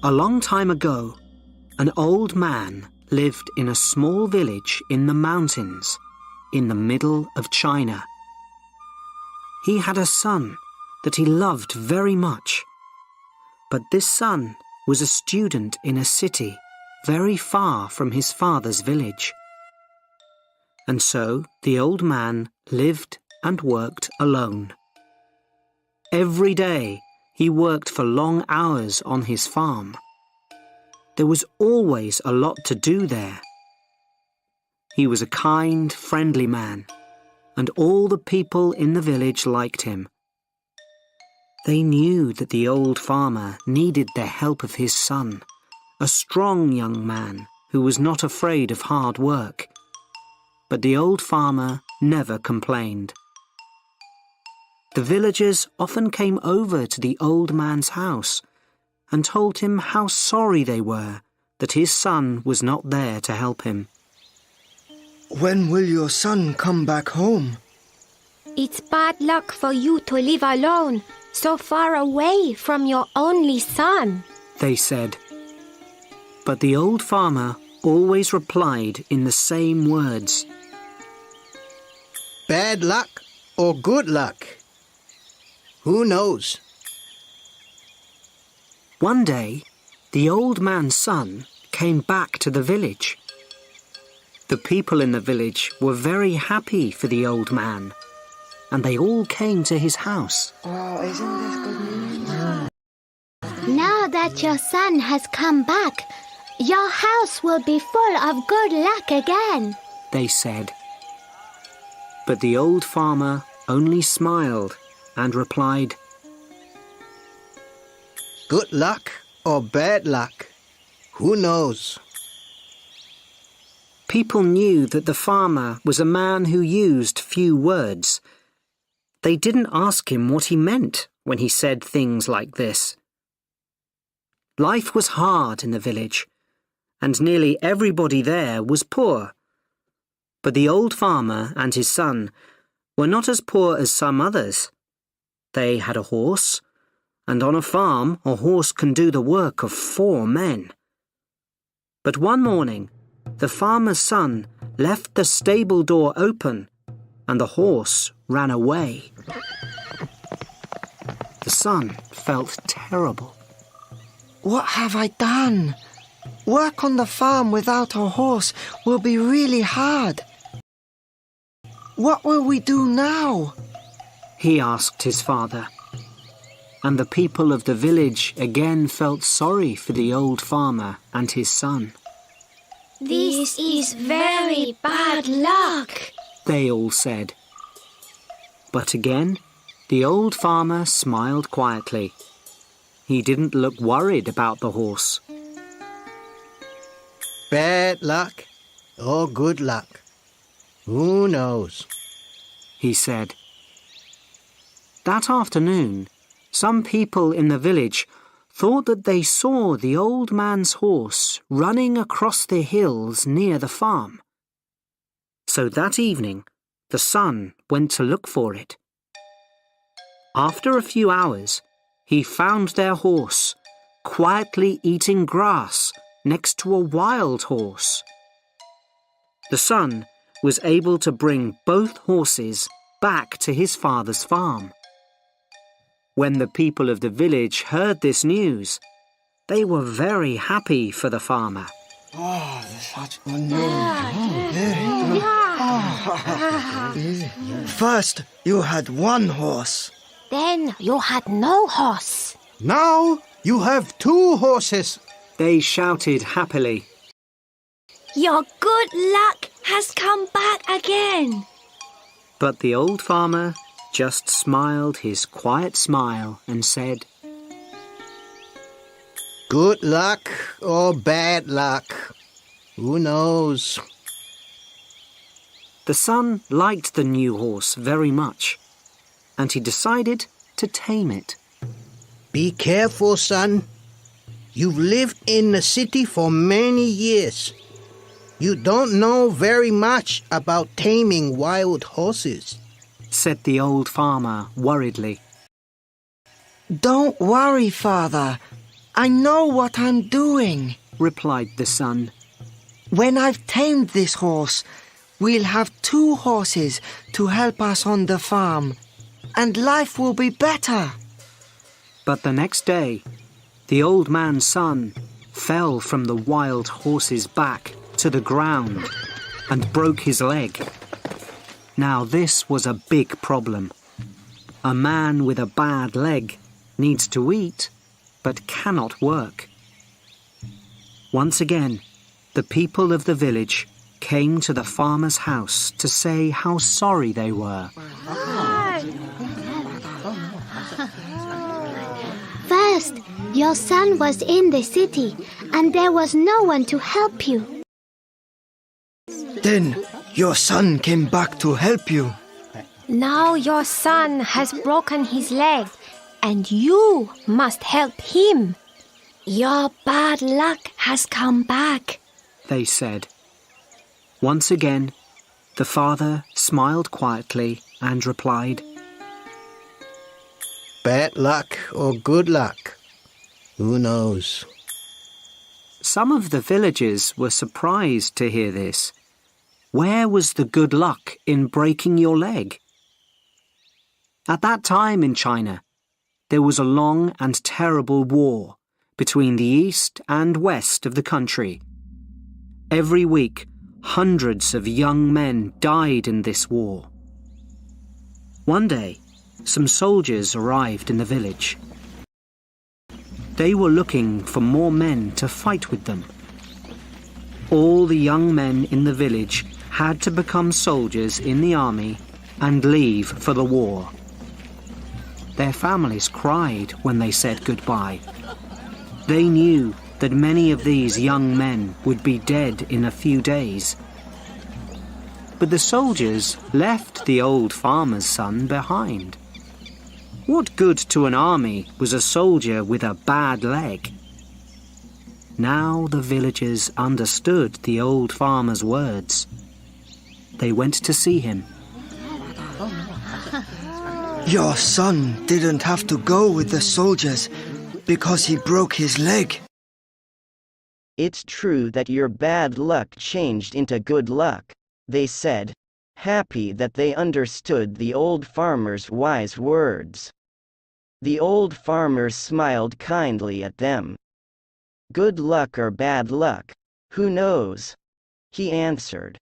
A long time ago, an old man lived in a small village in the mountains in the middle of China. He had a son that he loved very much, but this son was a student in a city very far from his father's village. And so the old man lived and worked alone. Every day he worked for long hours on his farm. There was always a lot to do there. He was a kind, friendly man, and all the people in the village liked him. They knew that the old farmer needed the help of his son, a strong young man who was not afraid of hard work. But the old farmer never complained. The villagers often came over to the old man's house and told him how sorry they were that his son was not there to help him. When will your son come back home? It's bad luck for you to live alone, so far away from your only son, they said. But the old farmer always replied in the same words. Bad luck or good luck? Who knows? One day, the old man's son came back to the village. The people in the village were very happy for the old man, and they all came to his house. Oh, isn't this good news? Now that your son has come back, your house will be full of good luck again, they said. But the old farmer only smiled and replied, Good luck or bad luck? Who knows? People knew that the farmer was a man who used few words. They didn't ask him what he meant when he said things like this. Life was hard in the village, and nearly everybody there was poor. But the old farmer and his son were not as poor as some others. They had a horse, and on a farm a horse can do the work of 4 men. But one morning, the farmer's son left the stable door open, and the horse ran away. The son felt terrible. What have I done? Work on the farm without a horse will be really hard. What will we do now? He asked his father. And the people of the village again felt sorry for the old farmer and his son. This is very bad luck, they all said. But again, the old farmer smiled quietly. He didn't look worried about the horse. Bad luck or good luck? Who knows? He said. That afternoon, some people in the village thought that they saw the old man's horse running across the hills near the farm. So that evening, the son went to look for it. After a few hours, he found their horse quietly eating grass next to a wild horse. The son was able to bring both horses back to his father's farm. When the people of the village heard this news, they were very happy for the farmer. Oh, such good news. First, you had 1 horse. Then you had no horse. Now you have 2 horses. They shouted happily. Your good luck has come back again. But the old farmer just smiled his quiet smile and said, Good luck or bad luck? Who knows? The son liked the new horse very much, and he decided to tame it. Be careful, son. You've lived in the city for many years. You don't know very much about taming wild horses, said the old farmer worriedly. Don't worry, Father. I know what I'm doing, replied the son. When I've tamed this horse, we'll have 2 horses to help us on the farm, and life will be better. But the next day, the old man's son fell from the wild horse's back to the ground and broke his leg. Now this was a big problem. A man with a bad leg needs to eat, but cannot work. Once again, the people of the village came to the farmer's house to say how sorry they were. First, your son was in the city, and there was no one to help you. Then your son came back to help you. Now your son has broken his leg, and you must help him. Your bad luck has come back, They said. Once again, the father smiled quietly and replied, Bad luck or good luck? Who knows? Some of the villagers were surprised to hear this. Where was the good luck in breaking your leg? At that time in China, there was a long and terrible war between the east and west of the country. Every week, hundreds of young men died in this war. One day, some soldiers arrived in the village. They were looking for more men to fight with them. All the young men in the village had to become soldiers in the army and leave for the war. Their families cried when they said goodbye. They knew that many of these young men would be dead in a few days. But the soldiers left the old farmer's son behind. What good to an army was a soldier with a bad leg? Now the villagers understood the old farmer's words. They went to see him. Your son didn't have to go with the soldiers because he broke his leg. It's true that your bad luck changed into good luck, they said, happy that they understood the old farmer's wise words. The old farmer smiled kindly at them. Good luck or bad luck, who knows? He answered.